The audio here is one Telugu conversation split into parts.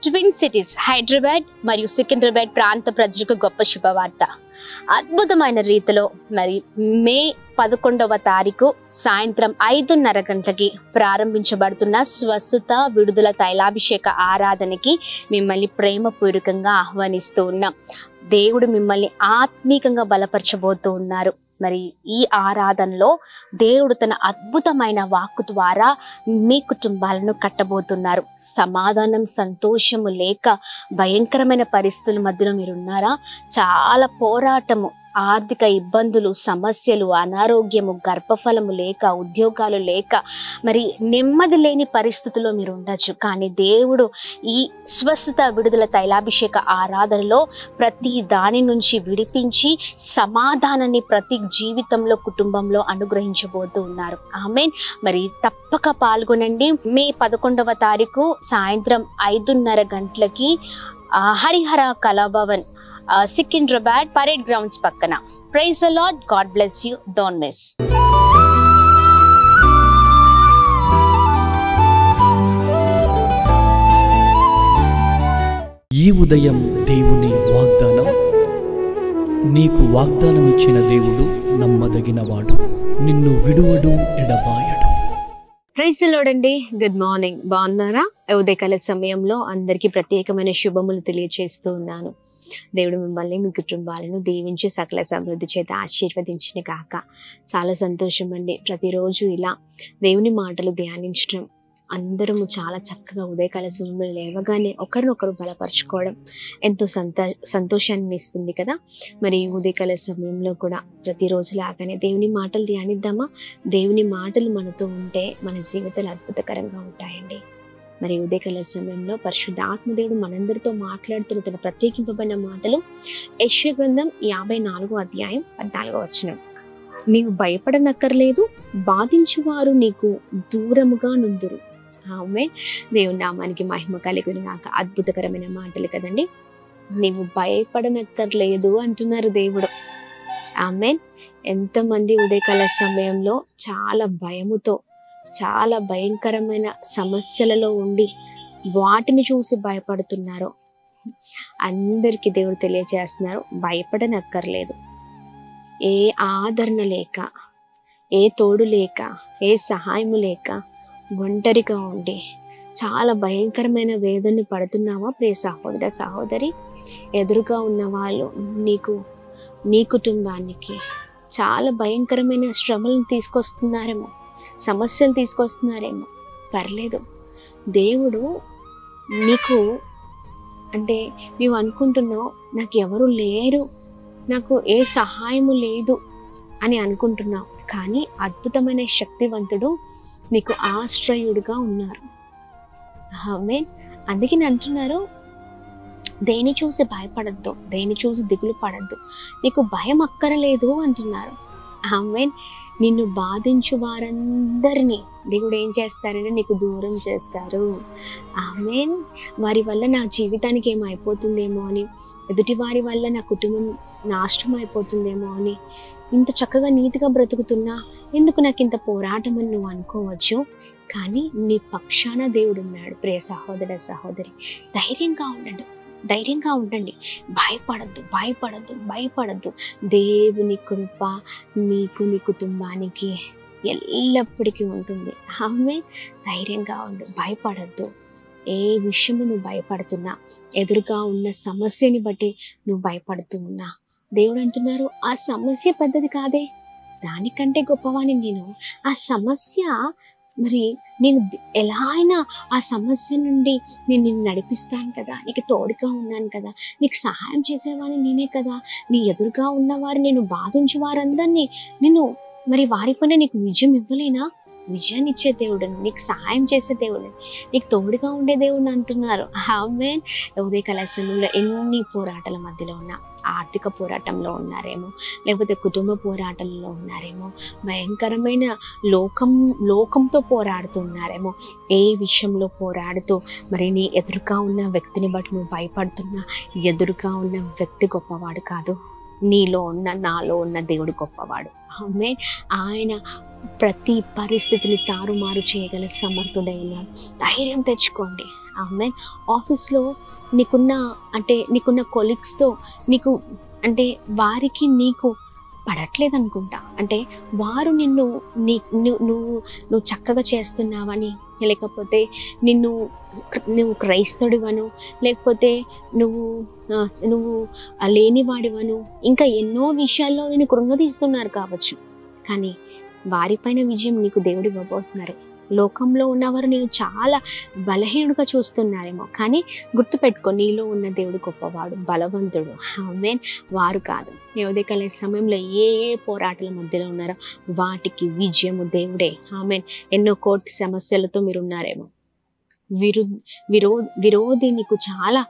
ట్విన్ సిటీస్ హైదరాబాద్ మరియు సికింద్రాబాద్ ప్రాంత ప్రజలకు గొప్ప శుభవార్త. అద్భుతమైన రీతిలో మరి మే 11వ తారీఖు సాయంత్రం 5:30 గంటలకి ప్రారంభించబడుతున్న స్వస్థత విడుదల తైలాభిషేక ఆరాధనకి మిమ్మల్ని ప్రేమపూర్వకంగా ఆహ్వానిస్తూ ఉన్నాం. దేవుడు మిమ్మల్ని ఆత్మీకంగా బలపరచబోతూ ఉన్నారు. మరి ఈ ఆరాధనలో దేవుడు తన అద్భుతమైన వాక్కు ద్వారా మీ కుటుంబాలను కట్టబోతున్నారు. సమాధానం, సంతోషము లేక భయంకరమైన పరిస్థితుల మధ్యలో మీరు ఉన్నారా? చాలా పోరాటము, ఆర్థిక ఇబ్బందులు, సమస్యలు, అనారోగ్యము, గర్భఫలము లేక, ఉద్యోగాలు లేక, మరి నెమ్మది లేని పరిస్థితుల్లో మీరు ఉండొచ్చు. కానీ దేవుడు ఈ స్వస్థత విడుదల తైలాభిషేక ఆరాధనలో ప్రతి దాని నుంచి విడిపించి సమాధానాన్ని ప్రతి జీవితంలో, కుటుంబంలో అనుగ్రహించబోతూ ఉన్నారు. ఆమేన్. మరి తప్పక పాల్గొనండి. మే 11వ తారీఖు సాయంత్రం 5:30 గంటలకి హరిహర కళాభవన్, సికింద్రాబాద్ పరేడ్ గ్రౌండ్స్ పక్కన. Praise the Lord. God bless you. Don't miss. ఈ ఉదయం దేవుని వాగ్దానం. నీకు వాగ్దానం ఇచ్చిన దేవుడు నమ్మదగినవాడు, నిన్ను విడువడు, ఎడబాయడు. ప్రైజ్ ది లార్డ్ అండి. Good morning. బాగున్నారా? ఉదయకాల సమయంలో అందరికీ ప్రత్యేకమైన శుభములు తెలియజేస్తూ ఉన్నాను. దేవుడు మిమ్మల్ని, మీ కుటుంబాలను దీవించి సకల సమృద్ధి చేత ఆశీర్వదించిన కాక. చాలా సంతోషం అండి. ప్రతిరోజు ఇలా దేవుని మాటలు ధ్యానించడం, అందరము చాలా చక్కగా ఉదయకాల సమయంలో లేవగానే ఒకరినొకరు బలపరచుకోవడం ఎంతో సంతోషాన్ని ఇస్తుంది కదా. మరి ఉదయకాల సమయంలో కూడా ప్రతిరోజు లాగానే దేవుని మాటలు ధ్యానిద్దామా? దేవుని మాటలు మనతో ఉంటే మన జీవితాలు అద్భుతకరంగా ఉంటాయండి. మరి ఉదయకాల సమయంలో పరిశుద్ధ ఆత్మదేవుడు మనందరితో మాట్లాడుతున్న తన ప్రత్యేకింపబడిన మాటలు యెషయా గ్రంథం 54వ అధ్యాయం 14వ వచనం. నీవు భయపడనక్కర్లేదు, బాధించువారు నీకు దూరముగా నుందురు. ఆమేన్. దేవుని నామానికి మహిమ కలుగును గాక. అద్భుతకరమైన మాటలు కదండి. నీవు భయపడనక్కర్లేదు అంటున్నారు దేవుడు. ఆమేన్. ఎంతమంది ఉదయకాల సమయంలో చాలా భయముతో, చాలా భయంకరమైన సమస్యలలో ఉండి వాటిని చూసి భయపడుతున్నారో అందరికీ దేవుడు తెలియజేస్తున్నారు, భయపడనక్కర్లేదు. ఏ ఆదరణ లేక, ఏ తోడు లేక, ఏ సహాయము లేక ఒంటరిగా ఉండి చాలా భయంకరమైన వేదనని పడుతున్నావా? ప్రియ సహోదర, సహోదరి, ఎదురుగా ఉన్న వాళ్ళు నీకు, నీ కుటుంబానికి చాలా భయంకరమైన శ్రమలను తీసుకొస్తున్నారేమో, సమస్యలు తీసుకొస్తున్నారేమో. పర్లేదు, దేవుడు నీకు, అంటే నీవు అనుకుంటున్నావు నాకు ఎవరు లేరు, నాకు ఏ సహాయము లేదు అని అనుకుంటున్నావు. కానీ అద్భుతమైన శక్తివంతుడు నీకు ఆశ్రయుడుగా ఉన్నారు. ఆమేన్. అందుకే నేను అంటున్నారు, దేని చూసి భయపడద్దు, దేని చూసి దిగులు పడద్దు, నీకు భయం అక్కరలేదు అంటున్నారు. ఆమేన్. నిన్ను బాధించు వారందరినీ దేవుడు ఏం చేస్తారంటే నీకు దూరం చేస్తారు. ఆమేన్. వారి వల్ల నా జీవితానికి ఏమైపోతుందేమో అని, ఎదుటి వారి వల్ల నా కుటుంబం నాశనం అయిపోతుందేమో అని, ఇంత చక్కగా నీతిగా బ్రతుకుతున్నా ఎందుకు నాకు ఇంత పోరాటం అని నువ్వు అనుకోవచ్చు. కానీ నీ పక్షాన దేవుడు ఉన్నాడు. ప్రియ సహోదర, సహోదరి, ధైర్యంగా ఉండండి, ధైర్యంగా ఉండండి. భయపడద్దు, భయపడద్దు, భయపడద్దు. దేవుని కృప నీకు, నీ కుటుంబానికి ఎల్లప్పటికీ ఉంటుంది. ఆమె ధైర్యంగా ఉండు, భయపడద్దు. ఏ విషయము నువ్వు భయపడుతున్నా, ఎదురుగా ఉన్న సమస్యని బట్టి నువ్వు భయపడుతూ ఉన్నా, దేవుడు అంటున్నారు ఆ సమస్య పెద్దది కాదే, దానికంటే గొప్పవాణి నేను. ఆ సమస్య మరి నేను ఎలా అయినా ఆ సమస్య నుండి నేను నిన్ను నడిపిస్తాను కదా, నీకు తోడుగా ఉన్నాను కదా, నీకు సహాయం చేసేవాడిని నేనే కదా. నీ ఎదురుగా ఉన్నవారు, నేను బాధించు వారందరినీ నేను మరి వారి పైన నీకు విజయం ఇవ్వలేనా? విజయాన్ని ఇచ్చే దేవుడని, నీకు సహాయం చేసే దేవుడని, నీకు తోడుగా ఉండే దేవుడిని అంటున్నారు. ఆమేన్. ఉదయకాల సమయంలో ఎన్ని పోరాటాల మధ్యలో ఉన్నా, ఆర్థిక పోరాటంలో ఉన్నారేమో, లేకపోతే కుటుంబ పోరాటంలో ఉన్నారేమో, భయంకరమైన లోకంతో పోరాడుతున్నారేమో, ఏ విషయంలో పోరాడుతూ మరి నీ ఎదురుగా ఉన్న వ్యక్తిని బట్టి నువ్వు భయపడుతున్నా, ఎదురుగా ఉన్న వ్యక్తి గొప్పవాడు కాదు, నీలో ఉన్న, నాలో ఉన్న దేవుడు గొప్పవాడు. ఆమేన్. ఆయన ప్రతి పరిస్థితిని తారుమారు చేయగల సమర్థుడై ఉన్నాడు. ధైర్యం తెచ్చుకోండి. ఆమె ఆఫీస్లో నీకున్న కొలీగ్స్తో నీకు అంటే వారికి నీకు పడట్లేదు అనుకుంటా. అంటే వారు నువ్వు చక్కగా చేస్తున్నావని, లేకపోతే నువ్వు క్రైస్తవుడివను, లేకపోతే నువ్వు లేనివాడివను, ఇంకా ఎన్నో విషయాల్లో నేను కృంగదీస్తున్నారు కావచ్చు. కానీ వారిపైన విజయం నీకు దేవుడు ఇవ్వబోతున్నారు. లోకంలో ఉన్నవారు నేను చాలా బలహీనుడుగా చూస్తున్నారేమో, కానీ గుర్తుపెట్టుకో, నీలో ఉన్న దేవుడు గొప్పవాడు, బలవంతుడు. ఆమేన్. వారు కాదు. ఈ ఉదయకాల సమయంలో ఏ పోరాటాల మధ్యలో ఉన్నారో వాటికి విజయము దేవుడే. ఆమేన్. ఎన్నో కోర్టు సమస్యలతో మీరు ఉన్నారేమో, విరోధి నీకు చాలా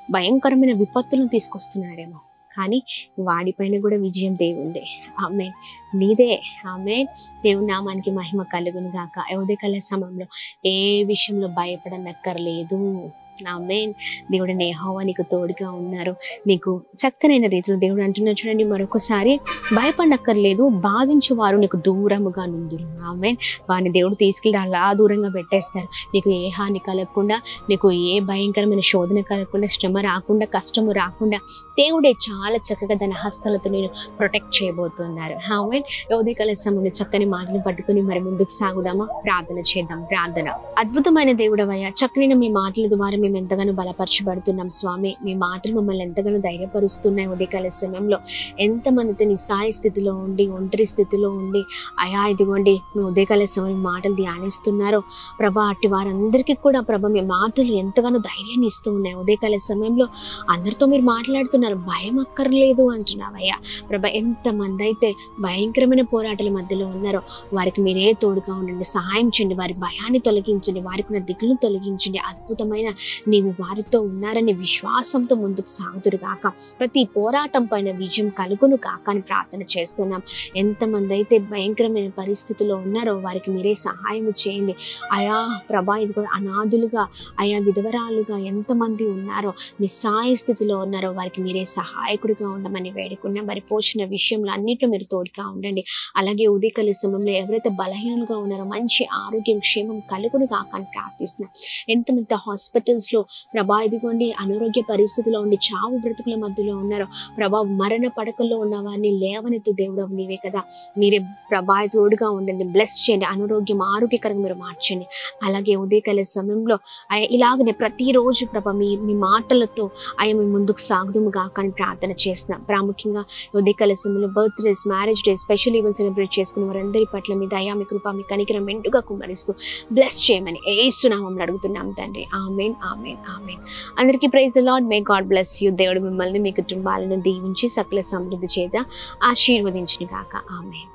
భయంకరమైన విపత్తులను తీసుకొస్తున్నారేమో, కానీ వాడిపైన కూడా విజయం దేవుందే. ఆమేన్. నీదే. ఆమేన్. దేవుని నామానికి మహిమ కలుగును గాక. ఉదయకాల సమయంలో ఏ విషయంలో భయపడనక్కర్లేదు. ఆమేన్. దేవుడు యెహోవా నీకు తోడుగా ఉన్నారు. నీకు చక్కనైన రీతిలో దేవుడు అంటున్నా చూడండి మరొకసారి, భయపడనక్కర్లేదు, బాధించే వారు నీకు దూరముగా నుందురు. ఆమేన్. వారిని దేవుడు తీసుకెళ్ళి అలా దూరంగా పెట్టేస్తారు. నీకు ఏ హాని కలగకుండా, నీకు ఏ భయంకరమైన శోధన కలగకుండా, శ్రమ రాకుండా, కష్టము రాకుండా దేవుడే చాలా చక్కగా తన హస్తాలతో నేను ప్రొటెక్ట్ చేయబోతున్నారు. ఆమేన్. ఉదయకాల సమయంలో చక్కని మాటలు పట్టుకుని మరి ముందుకు సాగుదామా? ప్రార్థన చేద్దాం. ప్రార్థన. అద్భుతమైన దేవుడవయ్యా, చక్కని మీ మాటల ద్వారా మేము ఎంతగానో బలపరచబడుతున్నాం స్వామి. మీ మాటలు మమ్మల్ని ఎంతగానో ధైర్యపరుస్తున్నాయి. ఉదయకాల సమయంలో ఎంతమంది నిస్సహాయ స్థితిలో ఉండి, ఒంటరి స్థితిలో ఉండి, అయా ఇదిగోండి మీ ఉదయకాల సమయం మాటలు ధ్యానిస్తున్నారో ప్రభా, అట్టి వారందరికీ కూడా ప్రభా మీ మాటలు ఎంతగానో ధైర్యాన్ని ఇస్తూ ఉన్నాయి. ఉదయకాల సమయంలో అందరితో మీరు మాట్లాడుతున్నారు, భయం అక్కర్లేదు అంటున్నావయ్యా ప్రభా. ఎంతమంది అయితే భయంకరమైన పోరాటాల మధ్యలో ఉన్నారో వారికి మీరే తోడుగా ఉండండి, సహాయం చేయండి, వారి భయాన్ని తొలగించండి, వారికి ఉన్న దిగులను తొలగించండి. అద్భుతమైన నీవు వారితో ఉన్నారని విశ్వాసంతో ముందుకు సాగుతురు కాక, ప్రతి పోరాటం పైన విజయం కలుగును కాక అని ప్రార్థన చేస్తున్నాం. ఎంతమంది అయితే భయంకరమైన పరిస్థితుల్లో ఉన్నారో వారికి మీరే సహాయం చేయండి. ఆయా ప్రభా ఇదిగో అనాథులుగా, ఆయా విధవరాలుగా ఎంతమంది ఉన్నారో, నిస్సహాయ స్థితిలో ఉన్నారో వారికి మీరే సహాయకుడిగా ఉండమని వేడుకున్నాం. వారి పోషణ విషయంలో అన్నిట్లో మీరు తోడుగా ఉండండి. అలాగే ఉదయకాల సమయంలో ఎవరైతే బలహీనులుగా ఉన్నారో మంచి ఆరోగ్యం క్షేమం కలుగును కాక అని ప్రార్థిస్తున్నాం. ఎంతమంది హాస్పిటల్స్లో ప్రభా ఇదిగోండి అనారోగ్య పరిస్థితిలో ఉండి చావు బ్రతుకుల మధ్యలో ఉన్నారో ప్రభా, మరణ పడకల్లో ఉన్న వారిని లేవనెత్తు దేవుడు నీవే కదా. మీరే ప్రభా తోడుగా ఉండండి, బ్లెస్ చేయండి, ఆరోగ్యకరంగా మీరు మార్చండి. అలాగే ఉదయకాల సమయంలో ఇలాగనే ప్రతిరోజు ప్రభా మీ మాటలతో మేము ముందుకు సాగుదుము కాక అని ప్రార్థన చేస్తున్నాం. ప్రాముఖ్యంగా ఉదయకాల సమయంలో birthdays, marriage days, special event celebrate చేసుకున్న వారందరి పట్ల మీ దయా, మీ కృప, మీ కనికరం మెండుగా కుమ్మరిస్తూ బ్లెస్ చేయమని యేసు నామములో అడుగుతున్నాం తండ్రి. ఆమేన్. ఆమేన్. ఆమేన్. అందరికీ praise the Lord. May God bless you. దేవుడు మిమ్మల్ని, మీ కుటుంబాలను దీవించి సకల సమృద్ధి చేత ఆశీర్వదించును గాక. ఆమేన్.